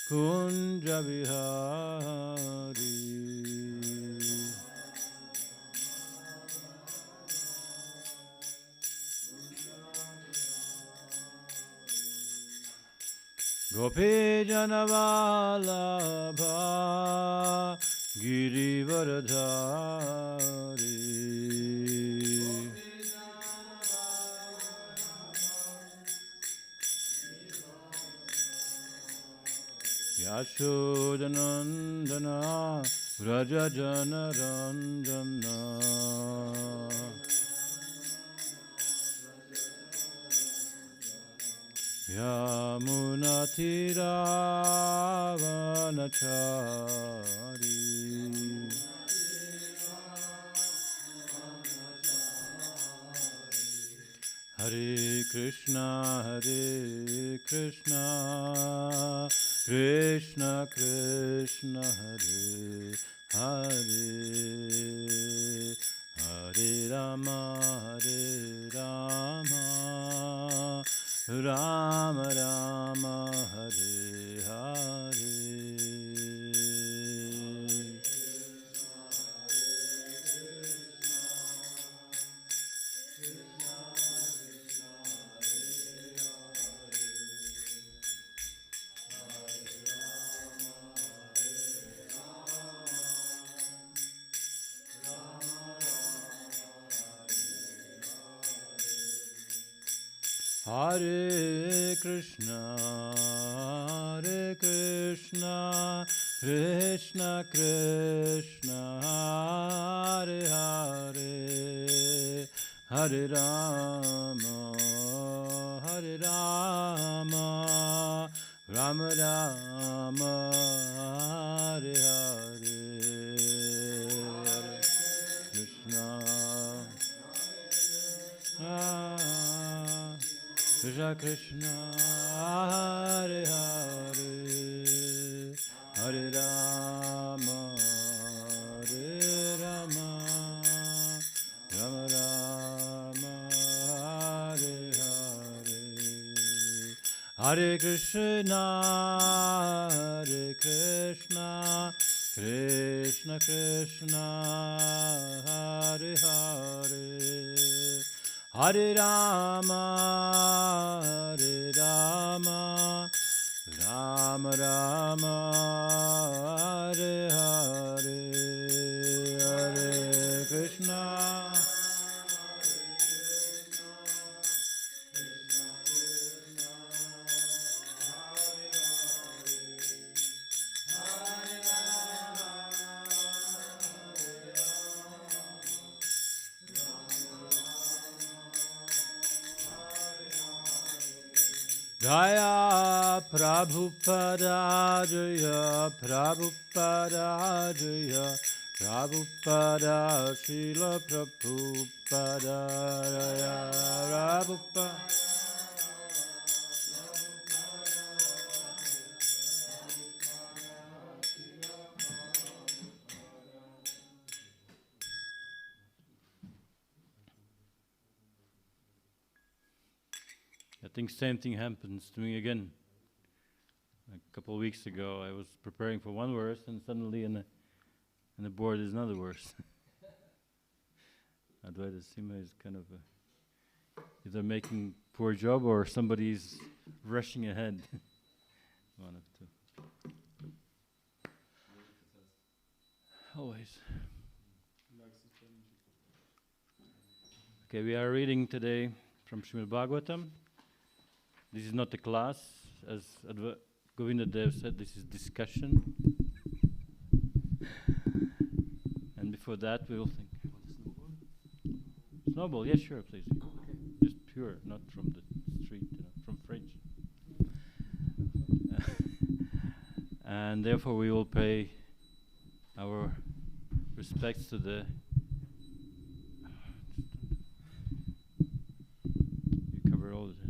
Kunja Vihari. Gopi Janavalabha Girivaradhari. Yashodanandana Vrajajana Ranjana. Yamunatiravanachari. Hare Krishna, Krishna Krishna, Hare Hare, Hare Rama, Rama Rama, Hare Hare. Hare Krishna, Krishna Krishna, Hare Hare, Hare Rama, Rama Rama, Hare Hare, Hare Krishna. Krishna Krishna, Hare Hare, Hare Rama, Rama Rama, Hare Hare. Hare Krishna, Krishna Krishna, Hare Hare, Hare Rama, Rama Rama, Hare Hare, Hare Krishna. Jaya Prabhupada Jaya Prabhupada Jaya Prabhupada Srila Prabhupada Jaya Prabhupada. I think same thing happens to me again. A couple of weeks ago, I was preparing for one verse, and suddenly in the board is another verse. Advaita Sima is kind of either making poor job or somebody's rushing ahead. One of two. Always. Okay, we are reading today from Srimad Bhagavatam. This is not a class, as Govinda Dev said, this is discussion. And before that we will think, snowball, yes, sure, please. Okay. Just pure, not from the street, from fridge. And therefore we will pay our respects to the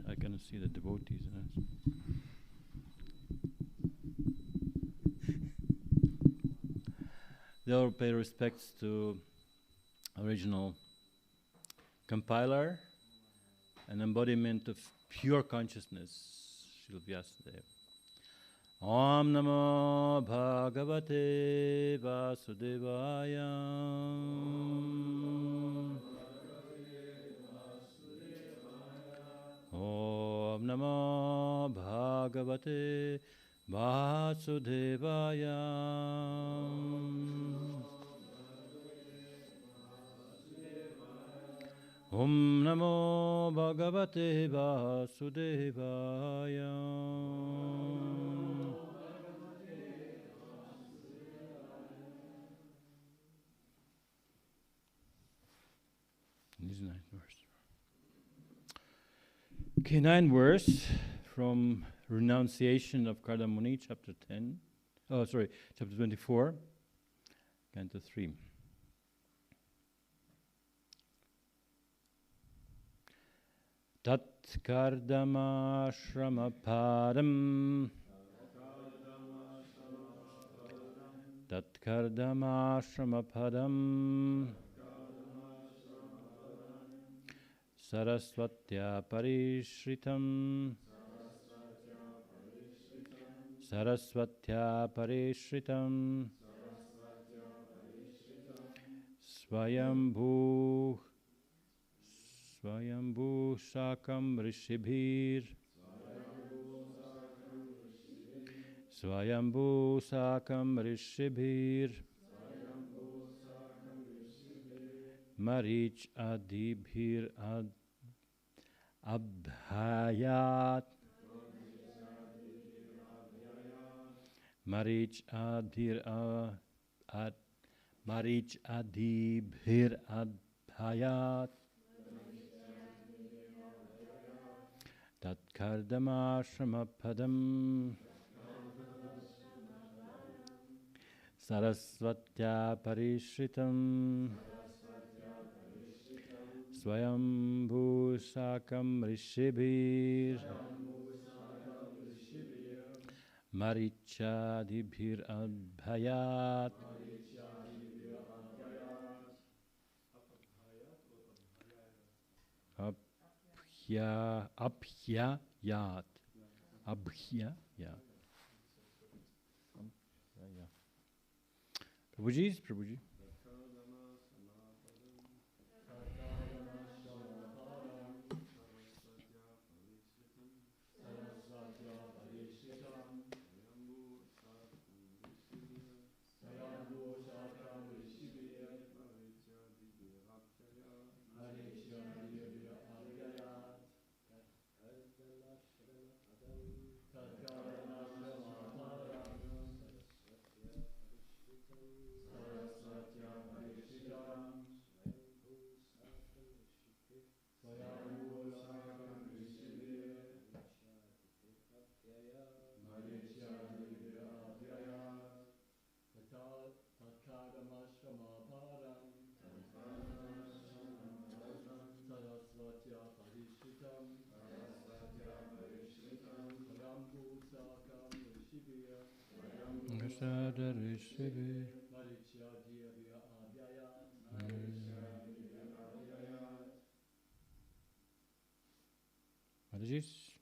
I cannot see the devotees. They all pay respects to original compiler, an embodiment of pure consciousness, Srila Vyasadeva. Om Namo Bhagavate Vasudevaya. Om Namo Bhagavate Vasudevaya. Om Namo Bhagavate Vasudevaya. This is 9th verse. Okay, 9th verse from Renunciation of Kardamuni, chapter 10. Oh, sorry, chapter 24, canto 3. Tat kardama shrama padam. Tat kardama shrama padam. Sarasvatya parishritam. Sarasvatya parishritam. Swayambhu Shakam Rishibhir. Swayambhu Shakam Rishibhir. Marich Adibhir Abhayat. Marich Adibhir Abhayat. Tat kardama shamapadam. Sarasvatya parishritam. Swayambhu Shakam Rishibhir. Marichadibhir Abhayat. Abhyayat. Abhyayat. Prabhuji. Mataji's.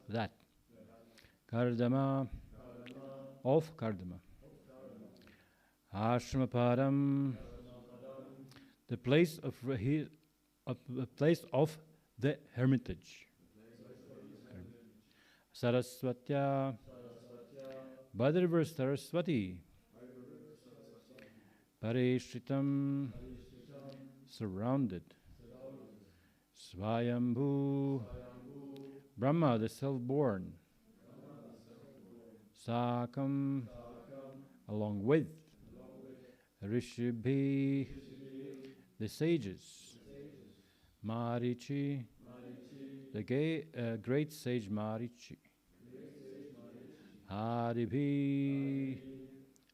That Kardama of Kardama. Ashramapadam, the place of the hermitage. Sarasvatya, by the river Saraswati. Parishritam, surrounded. Swayambhu, Brahma, the self-born, Sakam, along with Rishibhi, the sages, Marichi, the great sage Marichi, Haribhi,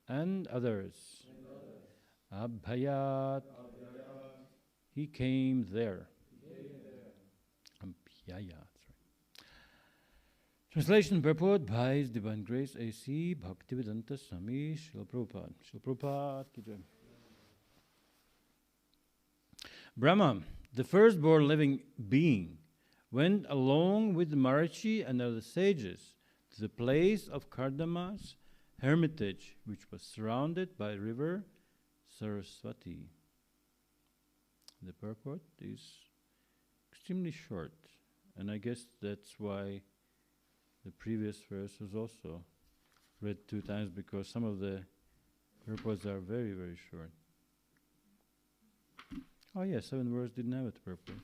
and others. Abhayat, he came there. Abhyaya, that's right. Translation, purport by His Divine Grace A.C. Bhaktivedanta Swami Srila Prabhupada. Srila Prabhupada ki jai. Brahma, the firstborn living being, went along with Marichi and other sages to the place of Kardama's hermitage, which was surrounded by river Saraswati. The purport is extremely short, and I guess that's why the previous verse was also read 2 times, because some of the purports are very, very short. Oh yeah, 7 verses didn't have a purport.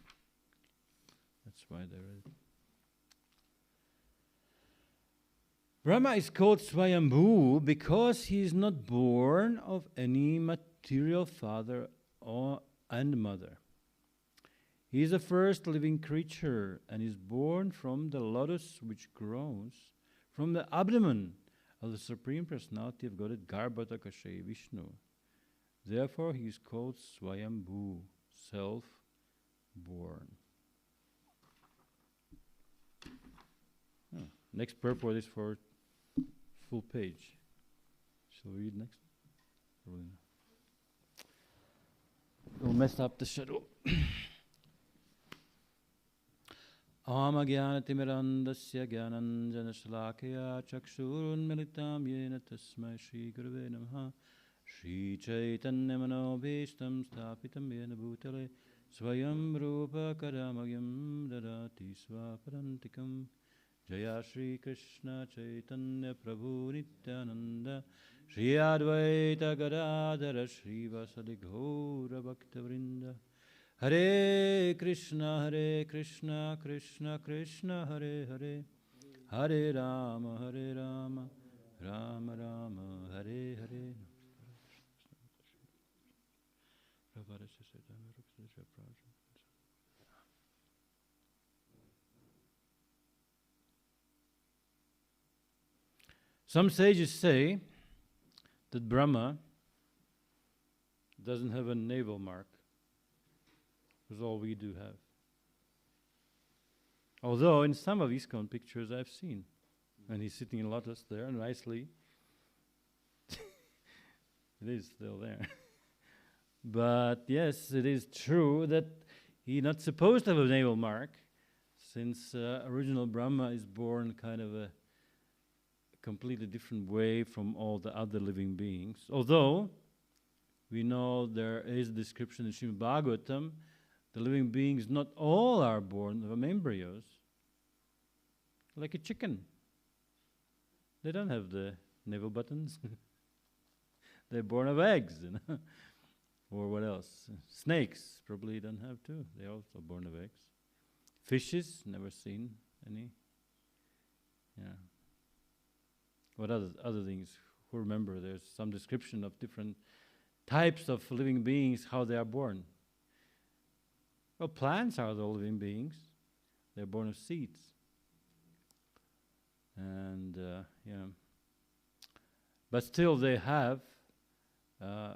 That's why they read it. Brahma is called Swayambhu because he is not born of any material father and mother. He is the first living creature and is born from the lotus which grows from the abdomen of the Supreme Personality of Godhead, Garbhodakshayi Vishnu. Therefore, he is called Swayambhu, self-born. Next purport is for full page. Shall we read next? We'll mess up the schedule. Amagyanatimidandasya gyananjana shalakaya chakshurunmilitam yena tasmai Shri Gurave Namaha Shri Chaitanya Manobhishtam Stapitam Yena Bhutale Swayam Rupa Kadamagyam Dadati Swaparantikam Jaya Shri Krishna Chaitanya Prabhu Nityananda Shri Advaita Gadadhara Shri Vasadi Ghora Bhaktavrinda Hare Krishna Krishna Krishna Hare Hare Hare Rama Rama Rama Hare Hare. Some sages say that Brahma doesn't have a navel mark, because all we do have. Although in some of ISKCON pictures I've seen, and he's sitting in lotus there nicely. It is still there. But yes, it is true that he's not supposed to have a navel mark, since original Brahma is born kind of a completely different way from all the other living beings. Although we know there is a description in Srimad Bhagavatam, the living beings, not all are born from embryos, like a chicken. They don't have the navel buttons. They're born of eggs, you know. Or what else? Snakes probably don't have too. They're also born of eggs. Fishes, never seen any. Yeah. What other things? Who remember? There's some description of different types of living beings, how they are born. Well, plants are the living beings. They're born of seeds. And, yeah. But still they have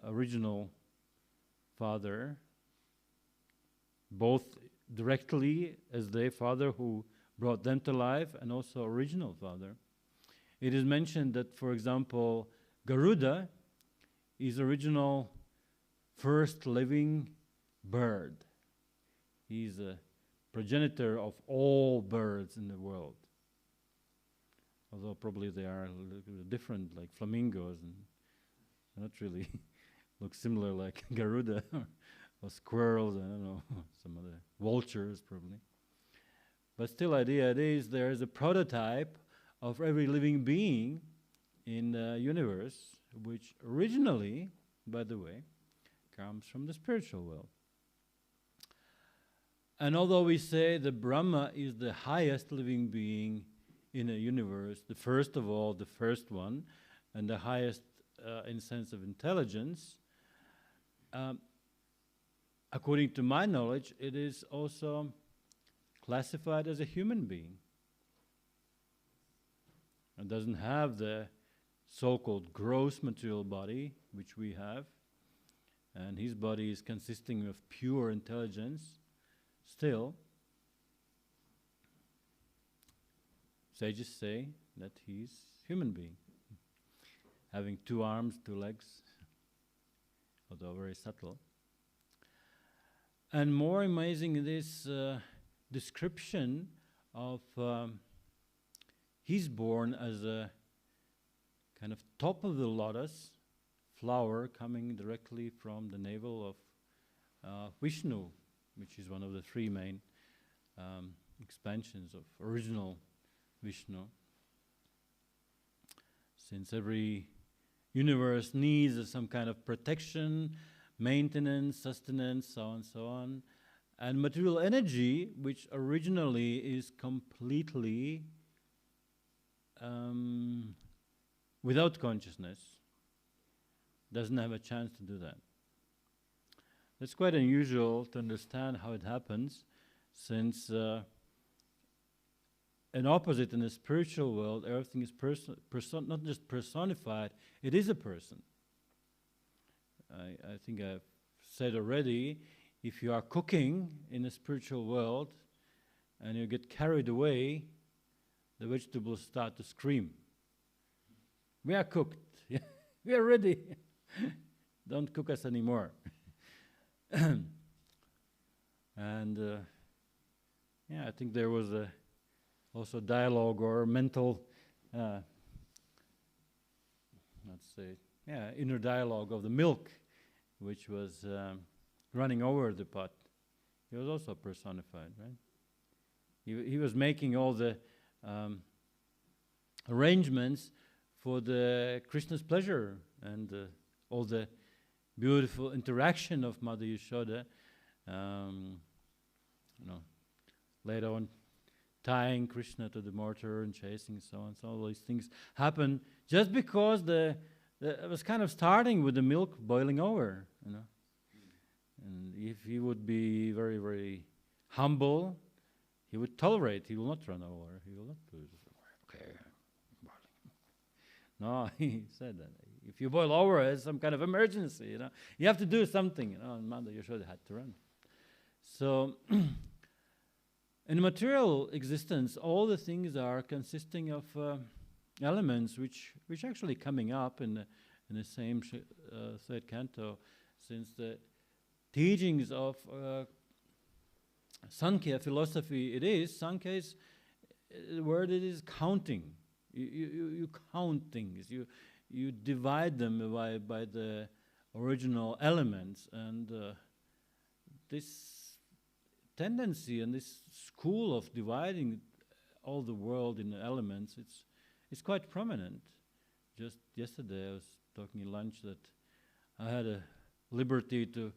original father, both directly as their father who brought them to life, and also original father. It is mentioned that, for example, Garuda is original first living bird. He's a progenitor of all birds in the world. Although probably they are a little different, like flamingos, and not really look similar like Garuda or squirrels, I don't know, some other vultures probably. But still, idea is there is a prototype of every living being in the universe, which originally, by the way, comes from the spiritual world. And although we say the Brahma is the highest living being in a universe, the first of all, the first one, and the highest in sense of intelligence, according to my knowledge, it is also classified as a human being. It doesn't have the so-called gross material body, which we have, and his body is consisting of pure intelligence. Still, sages say that he's human being, having 2 arms, 2 legs, although very subtle. And more amazing, this description of he's born as a kind of top of the lotus flower coming directly from the navel of Vishnu, which is one of the 3 main expansions of original Vishnu. Since every universe needs some kind of protection, maintenance, sustenance, so on and so on, and material energy, which originally is completely without consciousness, doesn't have a chance to do that. It's quite unusual to understand how it happens, since an opposite in the spiritual world, everything is not just personified, it is a person. I think I've said already, if you are cooking in the spiritual world and you get carried away, the vegetables start to scream. We are cooked. We are ready. Don't cook us anymore. And yeah, I think there was also dialogue or mental, let's say, inner dialogue of the milk, which was running over the pot. He was also personified, right? He was making all the arrangements for the Krishna's pleasure and all the beautiful interaction of Mother Yashoda. Later on, tying Krishna to the mortar and chasing, so on. So all these things happen just because it was kind of starting with the milk boiling over, And if he would be very, very humble, he would tolerate. He will not run over. He will not do it. Okay, no, he said that if you boil over, it's some kind of emergency. You have to do something. And Mother Yashoda had to run. So, in material existence, all the things are consisting of elements which actually coming up in the same third canto, since the teachings of Sankhya philosophy, Sankhya is the word it is counting. You count things. You divide them by the original elements, and this tendency and this school of dividing all the world in elements, it's quite prominent. Just yesterday I was talking at lunch that I had a liberty to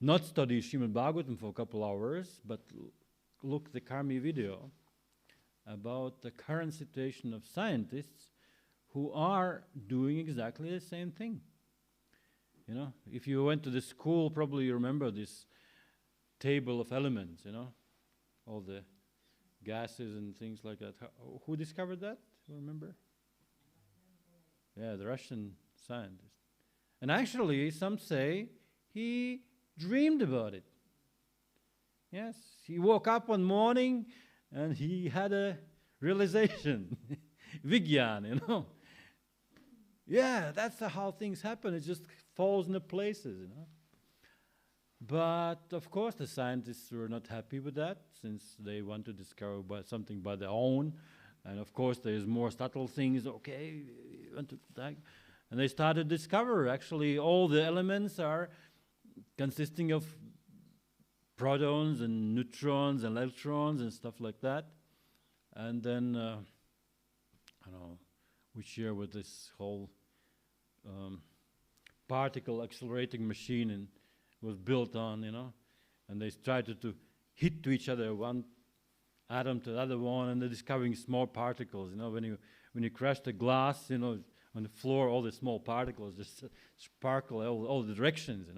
not study Srimad Bhagavatam for a couple hours, but look the Karmi video about the current situation of scientists who are doing exactly the same thing. If you went to the school, probably you remember this table of elements, all the gases and things like that. Who discovered that? Do you remember? Yeah, the Russian scientist. And actually, some say he dreamed about it. Yes, he woke up one morning and he had a realization, Vigyan, Yeah, that's how things happen. It just falls into places, But of course, the scientists were not happy with that, since they want to discover something by their own. And of course, there's more subtle things. Okay, you want to and they started to discover actually all the elements are consisting of protons and neutrons and electrons and stuff like that. And then, we share with this whole particle accelerating machine and was built on, and they tried to hit to each other, one atom to the other one, and they're discovering small particles. When you crash the glass, on the floor, all the small particles just sparkle all the directions.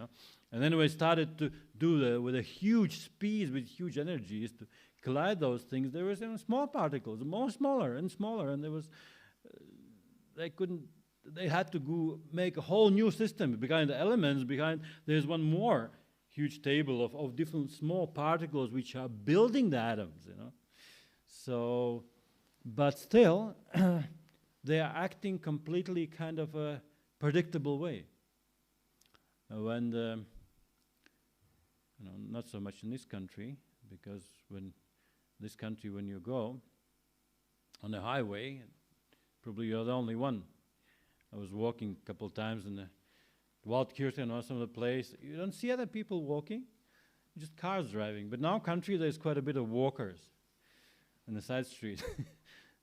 And then we started to do with a huge speed, with huge energies to collide those things. There was small particles, more smaller and smaller, and there was they had to make a whole new system behind the elements. There's one more huge table of different small particles which are building the atoms. So, but still, they are acting completely kind of a predictable way. When not so much in this country, because when you go on the highway, probably you're the only one. I was walking a couple of times in the Waldkirchen or some of the place. You don't see other people walking, just cars driving. But now country, there's quite a bit of walkers on the side street.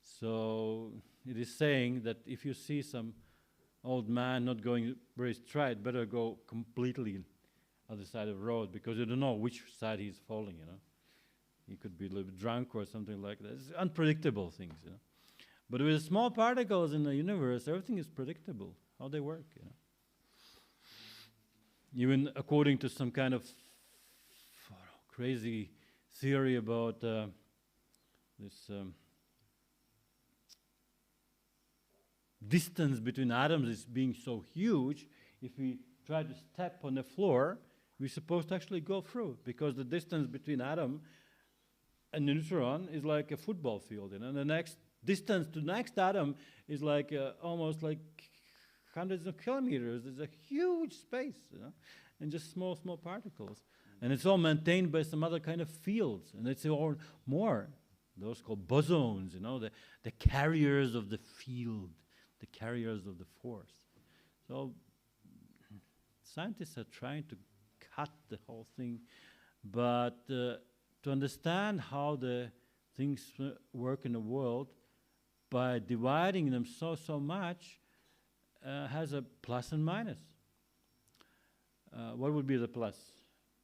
So it is saying that if you see some old man not going very straight, better go completely other side of the road, because you don't know which side he's falling. He could be a little bit drunk or something like that. It's unpredictable things. But with small particles in the universe, everything is predictable, how they work. Even according to some kind of crazy theory about this distance between atoms is being so huge, if we try to step on the floor, we're supposed to actually go through, because the distance between atom and neutron is like a football field, and the next distance to next atom is like almost like hundreds of kilometers. It's a huge space, and just small particles. And it's all maintained by some other kind of fields, and it's all more, those called bosons, the carriers of the field, the carriers of the force. So scientists are trying to cut the whole thing, but to understand how the things work in the world, by dividing them so much, has a plus and minus. What would be the plus?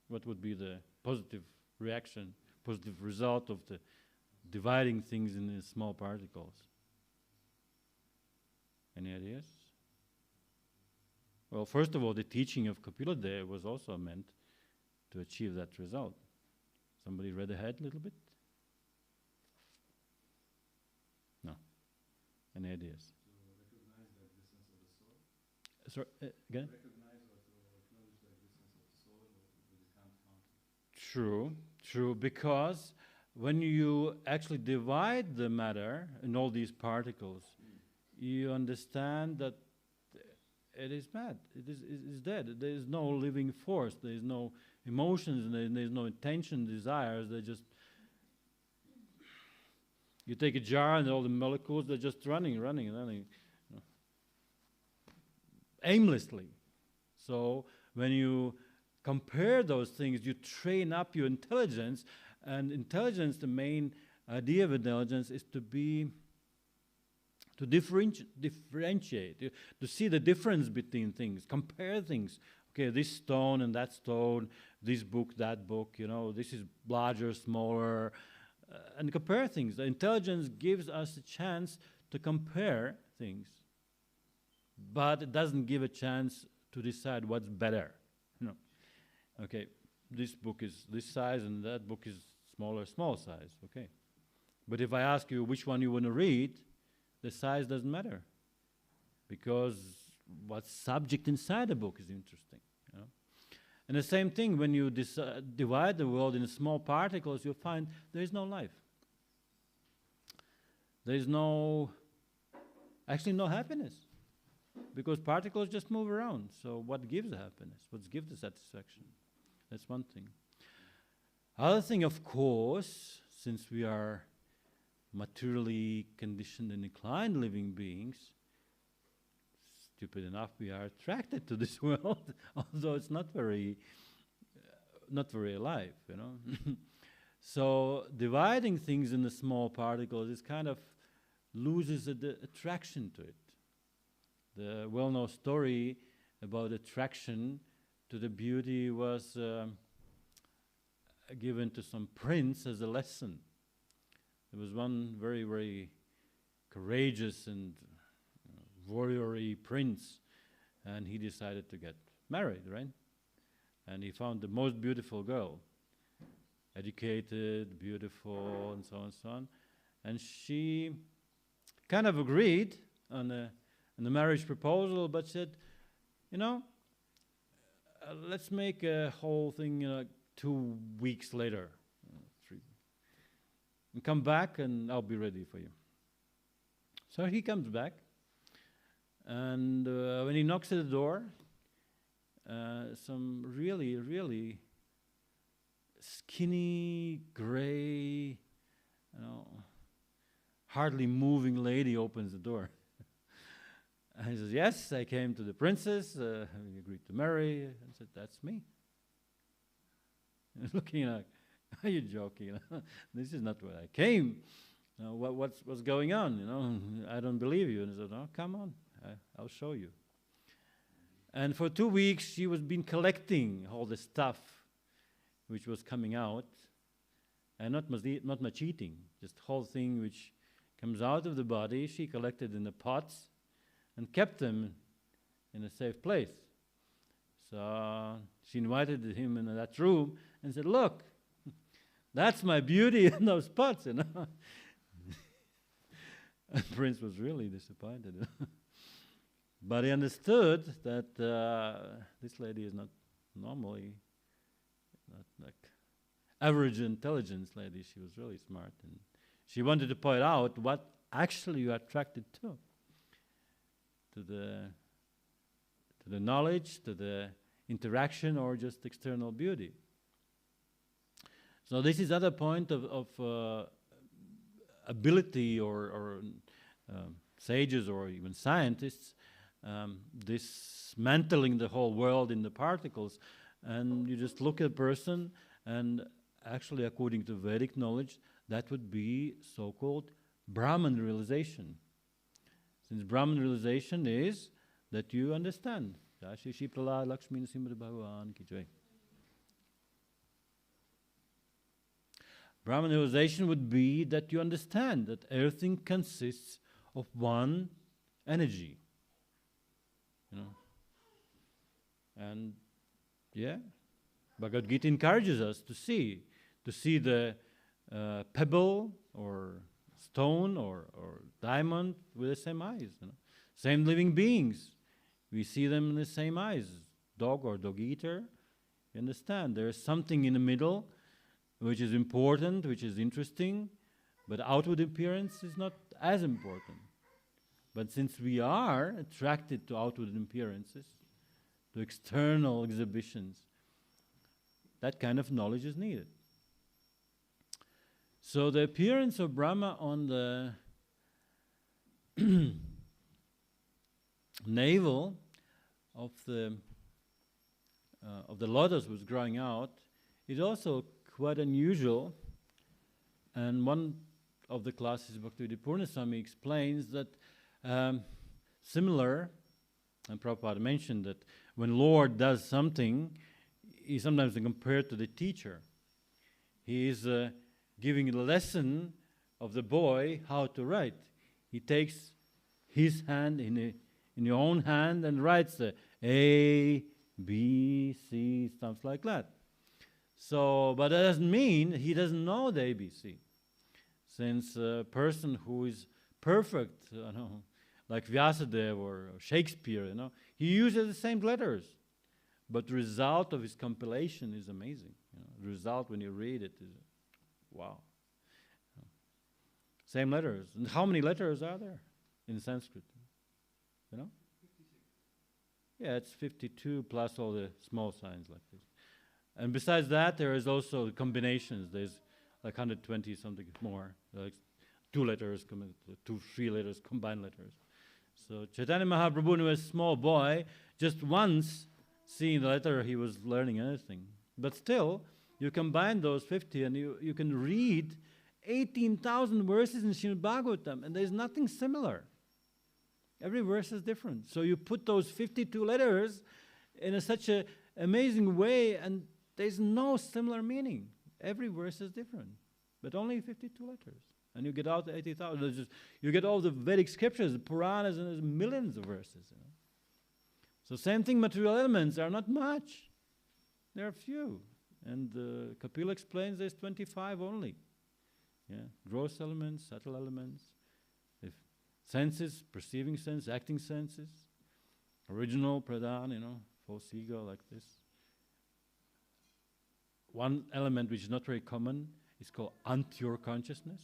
What would be the positive reaction, positive result of the dividing things in these small particles? Any ideas? Well, first of all, the teaching of Kapila Dev was also meant to achieve that result. Somebody read ahead a little bit? No. Any ideas? To recognize the existence of the soul? Sorry, again? Recognize or to acknowledge the existence of the soul, but you can't count it. True, because when you actually divide the matter in all these particles, you understand that it is mad, it is dead. There is no living force, there is no emotions, and there is no intention, desires. They just, you take a jar and all the molecules, they're just running, aimlessly. So when you compare those things, you train up your intelligence, and intelligence, the main idea of intelligence is to differentiate, to see the difference between things, compare things. Okay, this stone and that stone, this book, that book, this is larger, smaller, and compare things. The intelligence gives us a chance to compare things, but it doesn't give a chance to decide what's better. Okay, this book is this size and that book is smaller, small size. Okay, but if I ask you which one you want to read, the size doesn't matter, because what subject inside the book is interesting. And the same thing, when you divide the world into small particles, you'll find there is no life. There is actually no happiness, because particles just move around. So what gives the happiness? What gives the satisfaction? That's one thing. Other thing, of course, since we are materially conditioned and inclined living beings, stupid enough, we are attracted to this world, although it's not very alive, So dividing things into small particles is kind of loses the attraction to it. The well-known story about attraction to the beauty was given to some prince as a lesson. There was one very, very courageous and warrior-y prince, and he decided to get married, right? And he found the most beautiful girl, educated, beautiful, and so on and so on. And she kind of agreed on the marriage proposal, but said, let's make a whole thing 2 weeks later, 3, and come back and I'll be ready for you. So he comes back, and when he knocks at the door, some really, really skinny, gray, hardly moving lady opens the door. And he says, yes, I came to the princess, we agreed to marry. And I said, that's me. Looking like, are you joking? This is not where I came. What's going on? I don't believe you. And I said, no, come on, I'll show you. And for 2 weeks, she was been collecting all the stuff which was coming out, and not much eating, just whole thing which comes out of the body. She collected in the pots and kept them in a safe place. So she invited him in that room and said, look, that's my beauty in those pots, And Prince was really disappointed. But he understood that this lady is not normally, not like average intelligence lady. She was really smart. And she wanted to point out what actually you are attracted to the knowledge, to the interaction, or just external beauty. So this is other point of ability or sages or even scientists dismantling the whole world in the particles, and you just look at a person, and actually according to Vedic knowledge, that would be so-called Brahmana Realization. Since Brahmana Realization is that you understand. Brahmana Realization would be that you understand that everything consists of one energy. And Bhagavad Gita encourages us to see the pebble or stone or diamond with the same eyes. Same living beings, we see them in the same eyes. Dog or dog eater, you understand there is something in the middle which is important, which is interesting, but outward appearance is not as important. But since we are attracted to outward appearances, to external exhibitions, that kind of knowledge is needed. So the appearance of Brahma on the navel of the lotus was growing out is also quite unusual. And one of the classes, Bhaktivedanta Purnaswami explains that similar, and Prabhupada mentioned that when Lord does something, he sometimes compared to the teacher. He is giving a lesson of the boy how to write. He takes his hand in your own hand and writes the A, B, C, stuff like that. So, but that doesn't mean he doesn't know the ABC. Since a person who is perfect, like Vyasadeva or Shakespeare, he uses the same letters. But the result of his compilation is amazing. The result when you read it is, wow. Same letters. And how many letters are there in Sanskrit? 56. Yeah, it's 52 plus all the small signs like this. And besides that, there is also combinations. There's like 120 something more, like 2 letters, 3 letters, combined letters. So Chaitanya Mahaprabhu, when he was a small boy, just once seeing the letter, he was learning anything. But still, you combine those 50 and you can read 18,000 verses in Srimad Bhagavatam, and there's nothing similar. Every verse is different. So you put those 52 letters in such an amazing way, and there's no similar meaning. every verse is different, but only 52 letters. And you get out the 80,000. You get all the Vedic scriptures, the Puranas, and there's millions of verses. You know? So same thing, material elements are not much. There are few. And Kapila explains there's 25 only. Yeah, gross elements, subtle elements, if senses, perceiving sense, acting senses, original, pradhan, you know, false ego, like this. One element which is not very common is called Anterior Consciousness.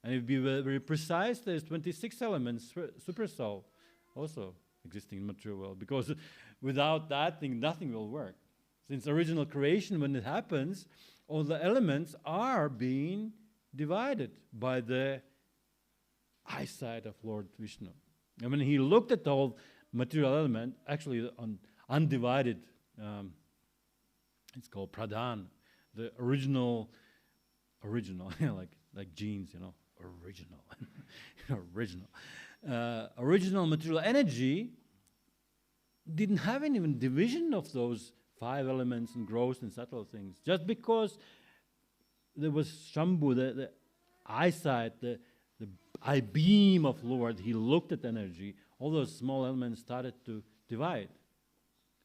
And if we were very precise, there's 26 elements, super soul, also existing in material world, because without that thing, nothing will work. Since original creation, when it happens, all the elements are being divided by the eyesight of Lord Vishnu. And when he looked at the whole material element, actually on undivided, it's called pradhan, the original, like genes, you know, original material energy didn't have any even division of those 5 elements and gross and subtle things. Just because there was Shambhu, the eyesight, the eye beam of Lord, he looked at energy, all those small elements started to divide.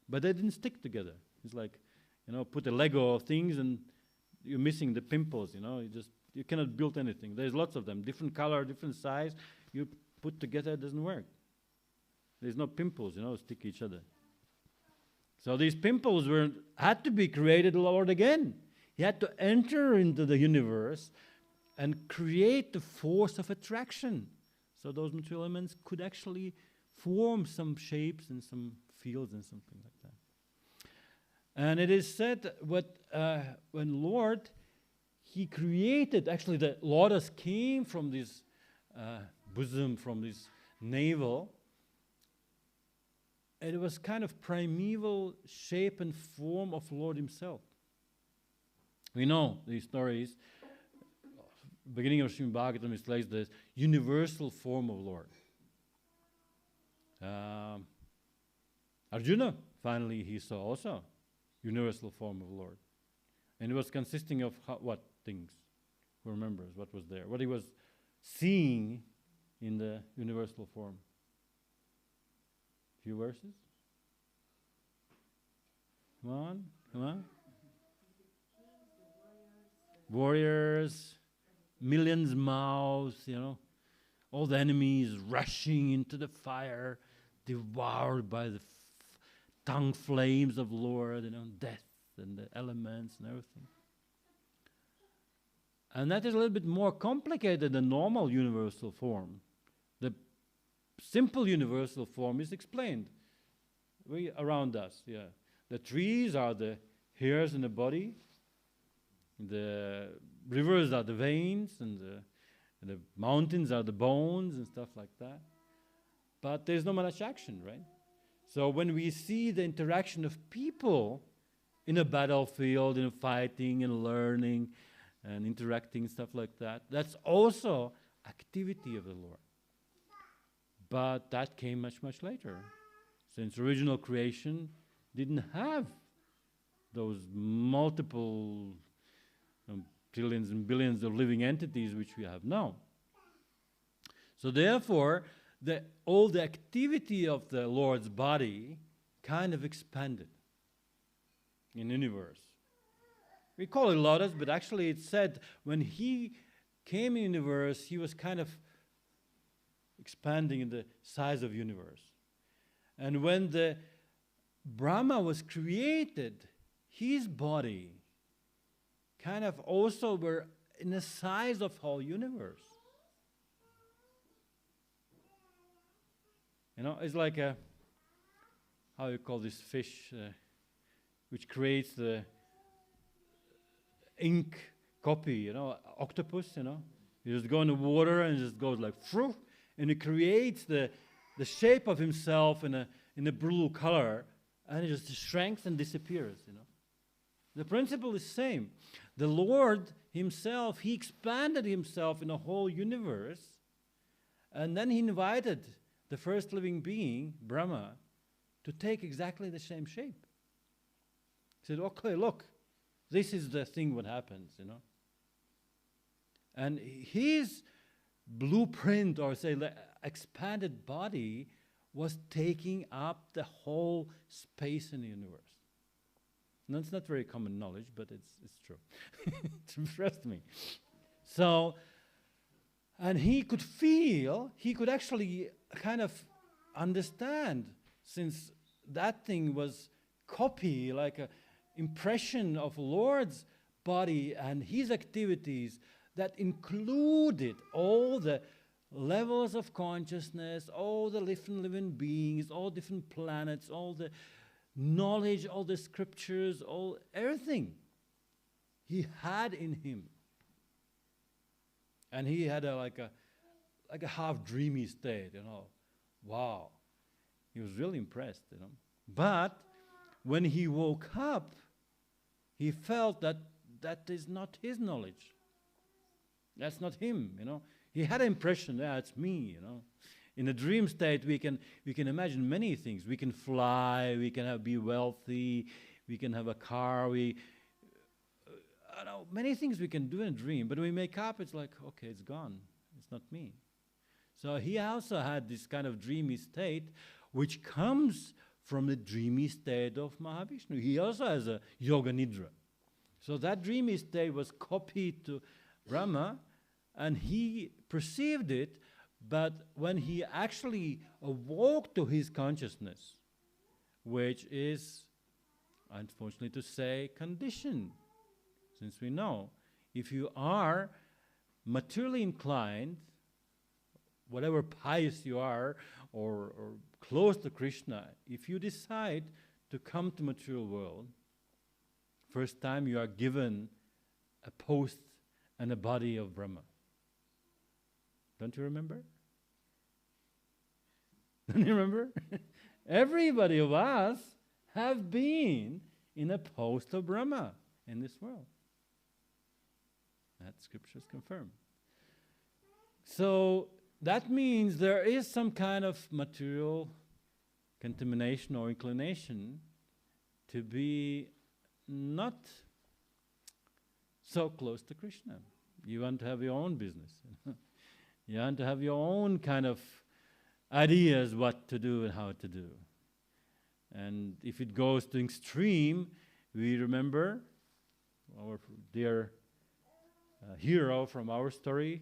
But they didn't stick together. It's like, you know, put a Lego of things and you're missing the pimples, you know, you cannot build anything. There's lots of them, different color, different size. You put together, it doesn't work. There's no pimples, you know, stick each other. So these pimples had to be created, Lord, again. He had to enter into the universe and create the force of attraction. So those material elements could actually form some shapes and some fields and something like that. And it is said when Lord, he created, actually the lotus came from this bosom, from this navel. It was kind of primeval shape and form of Lord himself. We know these stories. Beginning of Srimad Bhagavatam is like the universal form of Lord. Arjuna, finally, he saw also universal form of Lord. And it was consisting of what things? Who remembers what was there? What he was seeing in the universal form? Few verses? Come on. Warriors, millions mouths, you know, all the enemies rushing into the fire, devoured by the tongue flames of Lord, you know, death and the elements and everything. And that is a little bit more complicated than normal universal form. The simple universal form is explained around us. Yeah, the trees are the hairs in the body. The rivers are the veins, and the mountains are the bones and stuff like that. But there's not much action, right? So when we see the interaction of people in a battlefield, in fighting and learning and interacting, stuff like that, that's also activity of the Lord. But that came much, much later, since original creation didn't have those multiple trillions and billions of living entities which we have now. So therefore, all the activity of the Lord's body kind of expanded in the universe. We call it lotus, but actually it's said when he came in the universe, he was kind of expanding in the size of universe. And when the Brahma was created, his body kind of also were in the size of whole universe. You know, it's like how you call this fish, which creates the ink copy, you know, octopus, you know. You just go in the water and it just goes like, phew, and it creates the shape of himself in a blue color, and it just shrinks and disappears, you know. The principle is the same. The Lord himself, he expanded himself in a whole universe, and then he invited the first living being, Brahma, to take exactly the same shape. He said, okay, look, This is the thing what happens, you know. And his blueprint, or say the expanded body, was taking up the whole space in the universe. And that's not very common knowledge, but it's true. It impressed me. So, and he could feel, he could actually kind of understand, since that thing was copy, like an impression of Lord's body and his activities that included all the levels of consciousness, all the different living beings, all different planets, all the knowledge, all the scriptures, all everything he had in him. And he had like a half dreamy state, you know. Wow. He was really impressed, you know. But when he woke up, he felt that that is not his knowledge. That's not him, you know. He had an impression, yeah, it's me, you know. In a dream state, we can imagine many things. We can fly, we can be wealthy, we can have a car, I know, many things we can do in a dream. But when we wake up, it's like, okay, it's gone. It's not me. So he also had this kind of dreamy state, which comes from the dreamy state of Mahavishnu. He also has a yoga nidra. So that dreamy state was copied to Brahma, and he perceived it, but when he actually awoke to his consciousness, which is, unfortunately to say, conditioned, since we know, if you are materially inclined, whatever pious you are, or close to Krishna, if you decide to come to material world, first time you are given a post and a body of Brahma. Don't you remember? Don't you remember? Everybody of us have been in a post of Brahma in this world. That scriptures confirm. So that means there is some kind of material contamination or inclination to be not so close to Krishna. You want to have your own business. You want to have your own kind of ideas what to do and how to do. And if it goes to extreme, we remember our dear hero from our story,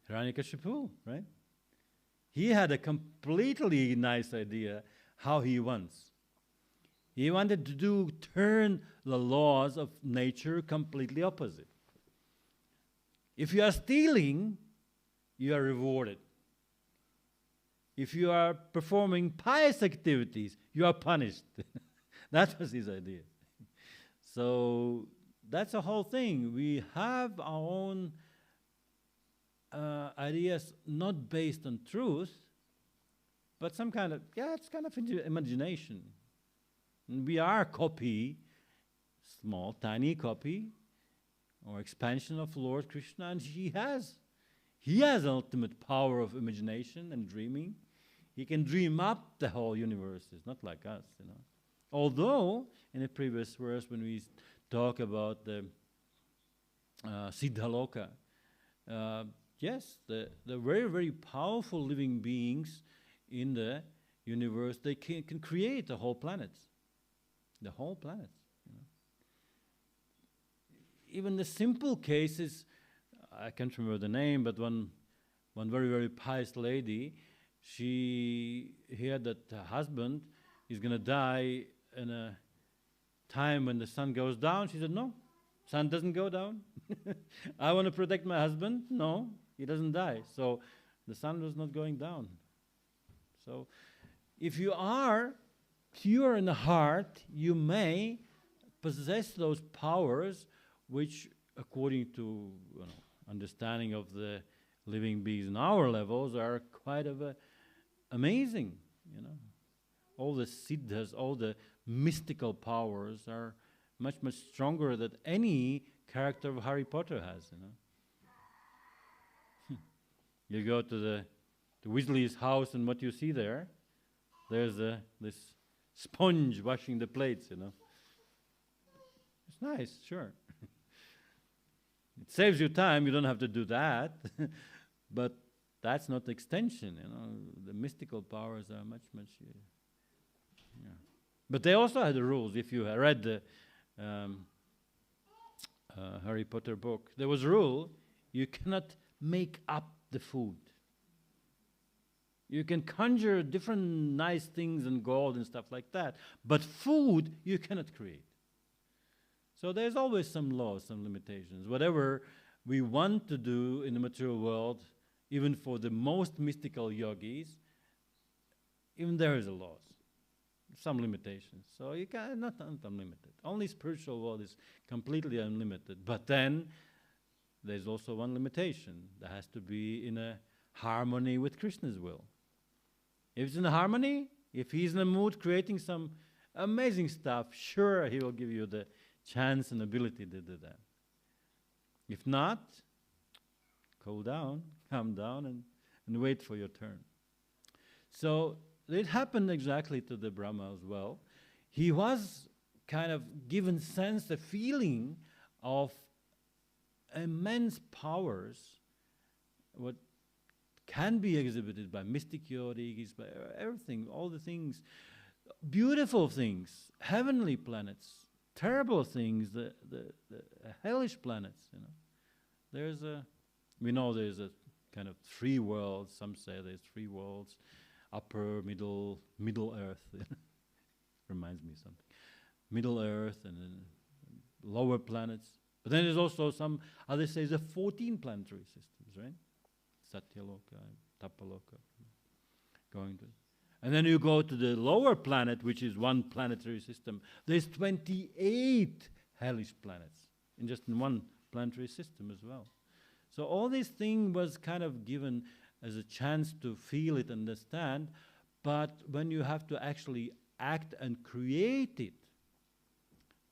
Hiranyakashipu, right? He had a completely nice idea how he wants. He wanted to turn the laws of nature completely opposite. If you are stealing, you are rewarded. If you are performing pious activities, you are punished. That was his idea. So that's the whole thing. We have our own ideas not based on truth, but some kind of, it's kind of imagination. And we are a copy, small, tiny copy, or expansion of Lord Krishna, and he has ultimate power of imagination and dreaming. He can dream up the whole universe. It's not like us, you know. Although, in the previous verse, when we talk about the Siddhaloka, yes, the very, very powerful living beings in the universe, they can create the whole planets. The whole planets. You know. Even the simple cases, I can't remember the name, but one very, very pious lady, she heard that her husband is going to die in a time when the sun goes down. She said, no, sun doesn't go down. I want to protect my husband. No, he doesn't die. So the sun was not going down. So if you are pure in the heart, you may possess those powers which, according to understanding of the living beings in our levels, are quite amazing. You know, all the siddhas, all the mystical powers are much, much stronger than any character of Harry Potter has. You know, you go to the Weasley's house, and what you see there, there's this sponge washing the plates. You know, It's nice, sure. It saves you time, you don't have to do that. But that's not extension, you know. The mystical powers are much, yeah. But they also had the rules. If you read the Harry Potter book, there was a rule: you cannot make up the food. You can conjure different nice things and gold and stuff like that, but food you cannot create. So there's always some laws, some limitations. Whatever we want to do in the material world, even for the most mystical yogis, even there is a laws, some limitations. So you can not unlimited. Only spiritual world is completely unlimited. But then there's also one limitation. There has to be in a harmony with Krishna's will. If it's in harmony, if he's in the mood creating some amazing stuff, sure, he will give you the chance and ability to do that. If not, cool down, calm down, and wait for your turn. So it happened exactly to the Brahma as well. He was kind of given sense, the feeling of immense powers, what can be exhibited by mystic yogis, by everything, all the things, beautiful things, heavenly planets, terrible things, the hellish planets, you know. We know there's a kind of three worlds. Some say there's three worlds: upper, middle earth. Reminds me of something. Middle earth and then lower planets. But then there's also some others say there's 14 planetary systems, right? Satyaloka, Tapaloka, going to. And then you go to the lower planet, which is one planetary system. There's 28 hellish planets in just in one planetary system as well. So all this thing was kind of given as a chance to feel it, understand, but when you have to actually act and create it,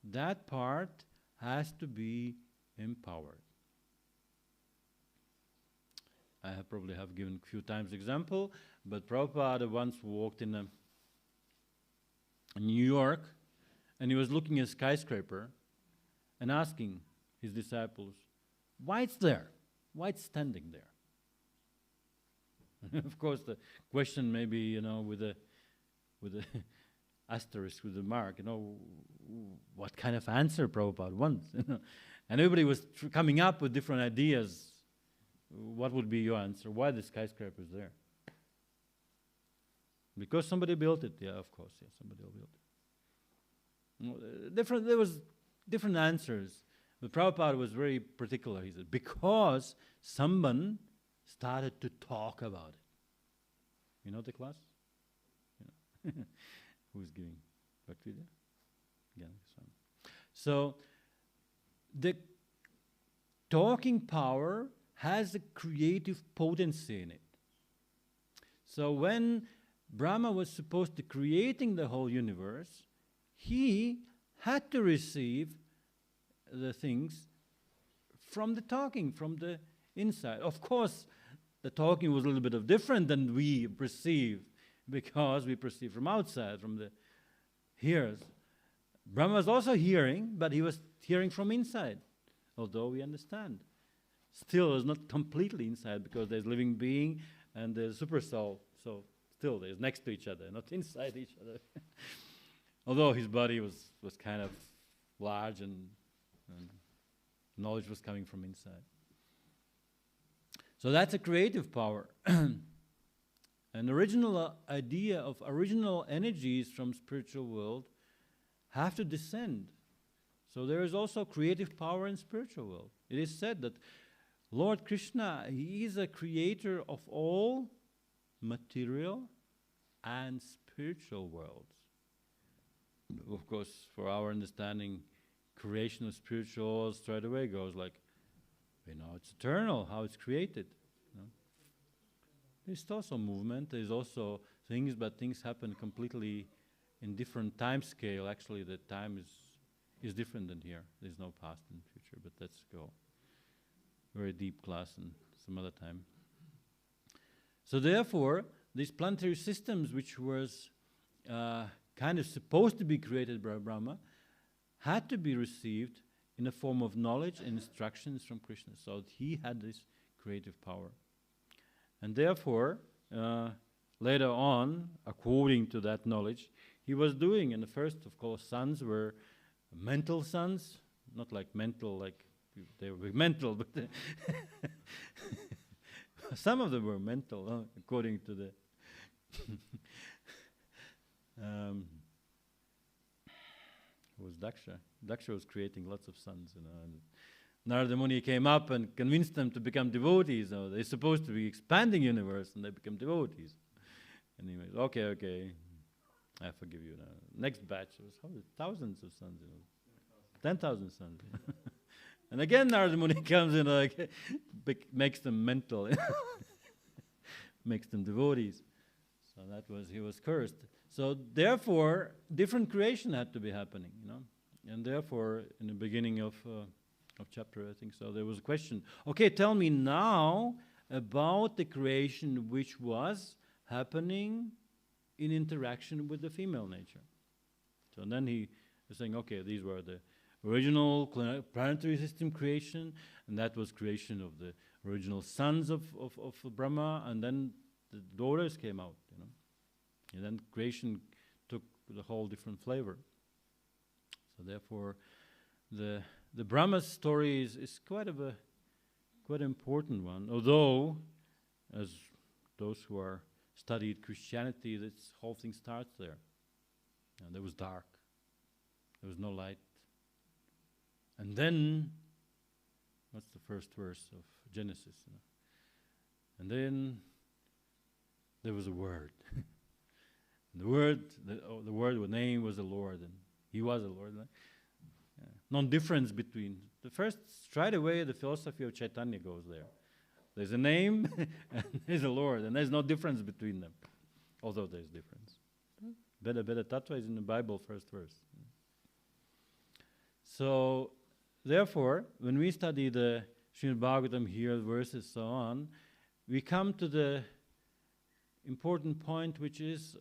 that part has to be empowered. I have probably given a few times example, but Prabhupada once walked in New York, and he was looking at a skyscraper and asking his disciples, why it's there? Why it's standing there? Of course, the question maybe, you know, with a asterisk, with a mark, you know, what kind of answer Prabhupada wants? You know? And everybody was coming up with different ideas. What would be your answer? Why the skyscraper is there? Because somebody built it. Yeah, of course, yeah, somebody built it. There was different answers. But Prabhupada was very particular. He said, because someone started to talk about it. You know the class? You know. Who's giving Bhakti-Vidya? Again, so the talking power has a creative potency in it. So when Brahma was supposed to creating the whole universe, he had to receive the things from the talking, from the inside. Of course, the talking was a little bit of different than we perceive, because we perceive from outside, from the hearers. Brahma was also hearing, but he was hearing from inside, although we understand. Still, it's not completely inside, because there's living being and there's super soul, so still they're next to each other, not inside each other. Although his body was kind of large and knowledge was coming from inside. So that's a creative power. An original idea of original energies from spiritual world have to descend. So there is also creative power in spiritual world. It is said that Lord Krishna, he is a creator of all material and spiritual worlds. Of course, for our understanding, creation of spiritual worlds straight away goes like, we know it's eternal, how it's created. You know? There's also movement, there's also things, but things happen completely in different time scale. Actually, the time is different than here. There's no past and future, but let's go. Very deep class and some other time. So therefore, these planetary systems, which was kind of supposed to be created by Brahma, had to be received in the form of knowledge and instructions from Krishna. So he had this creative power. And therefore, later on, according to that knowledge, he was doing, and the first, of course, sons were mental sons, not like mental, like they were mental, but some of them were mental, according to the it was Daksha. Daksha was creating lots of sons, and Narada Muni came up and convinced them to become devotees. They're supposed to be expanding universe, and they become devotees. Anyways, okay, I forgive you. Next batch was thousands of sons, 10,000 sons. And again, Narada Muni comes in, makes them mental, makes them devotees. So he was cursed. So therefore, different creation had to be happening, And therefore, in the beginning of chapter, I think so, there was a question. Okay, tell me now about the creation which was happening in interaction with the female nature. So then he was saying, okay, these were the original planetary system creation, and that was creation of the original sons of Brahma, and then the daughters came out, And then creation took the whole different flavor. So therefore, the Brahma story is quite an important one. Although, as those who are studied Christianity, this whole thing starts there. And there was dark. There was no light. And then, what's the first verse of Genesis? And then there was a word. The word with name was the Lord, and he was the Lord. Non-difference between the first, straight away the philosophy of Chaitanya goes there. There's a name and there's a Lord, and there's no difference between them, although there's difference. Better tattva is in the Bible, first verse. So, therefore, when we study the Srimad Bhagavatam here, verses so on, we come to the important point, which is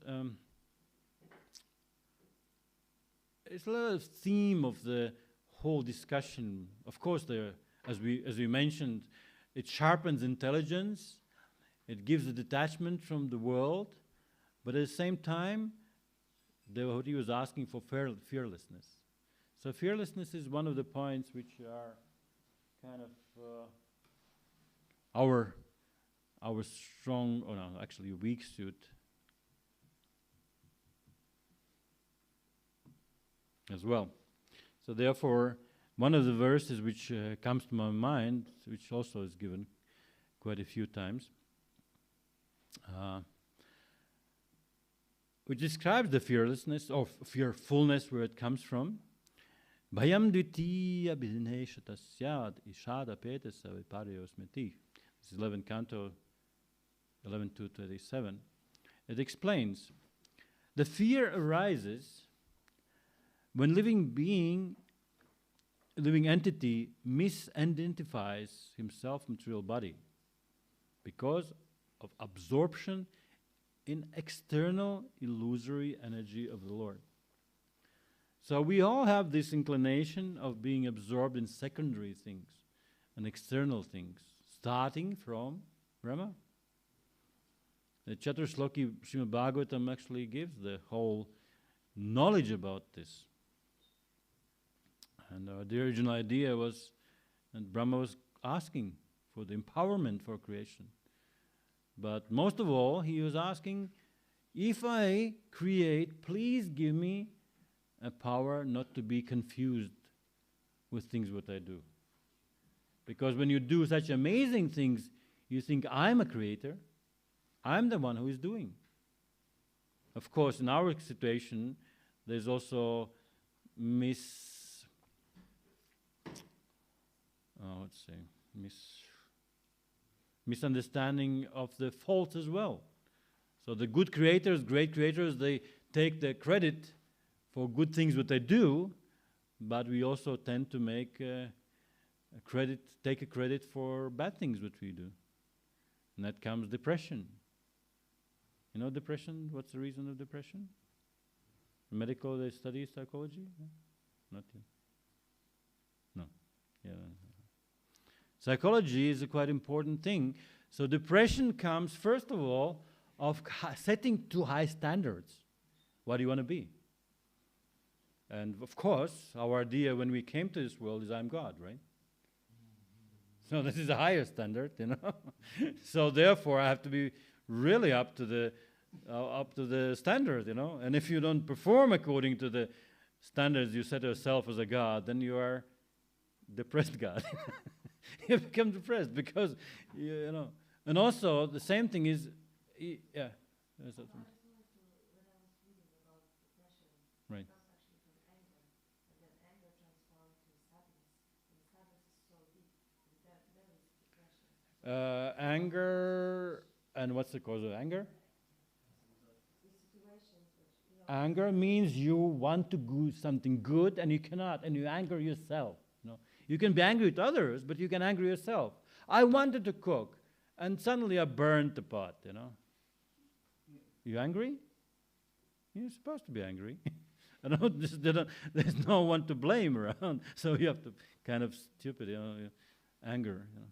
it's a lot of theme of the whole discussion. Of course, there, as we mentioned, it sharpens intelligence, it gives a detachment from the world, but at the same time, the devotee was asking for fearlessness. So fearlessness is one of the points which are kind of our strong, or no, actually weak suit as well. So therefore, one of the verses which comes to my mind, which also is given quite a few times, which describes the fearlessness or fearfulness, where it comes from. Bhayam dvitiya bidhinesha tasyad ishada petasa viparyo smriti. This is 11th canto, 11-27. It explains, the fear arises when living entity misidentifies himself material body because of absorption in external illusory energy of the Lord. So we all have this inclination of being absorbed in secondary things and external things, starting from Brahma. The Chaturshloki Srimad Bhagavatam actually gives the whole knowledge about this. And the original idea was that Brahma was asking for the empowerment for creation. But most of all, he was asking, if I create, please give me a power not to be confused with things what I do. Because when you do such amazing things, you think, I'm a creator. I'm the one who is doing. Of course, in our situation, there's also misunderstanding of the faults as well. So the good creators, great creators, they take the credit for good things what they do, but we also tend to take a credit for bad things what we do. And that comes depression. You know depression? What's the reason of depression? Medical, they study psychology? Not yet. No. Yeah. Psychology is a quite important thing. So depression comes, first of all, of setting too high standards. What do you want to be? And of course, our idea when we came to this world is I'm God, right? So this is a higher standard, you know. So therefore, I have to be really up to the standard, you know. And if you don't perform according to the standards you set yourself as a God, then you are depressed God. You become depressed because you know. And also the same thing is, yeah. Right. Anger, and what's the cause of anger? Anger means you want to do something good and you cannot, and you anger yourself. You know? You can be angry with others, but you can anger yourself. I wanted to cook, and suddenly I burned the pot, you know. You angry? You're supposed to be angry. There's no one to blame around, so you have to kind of stupid, you know, anger, you know.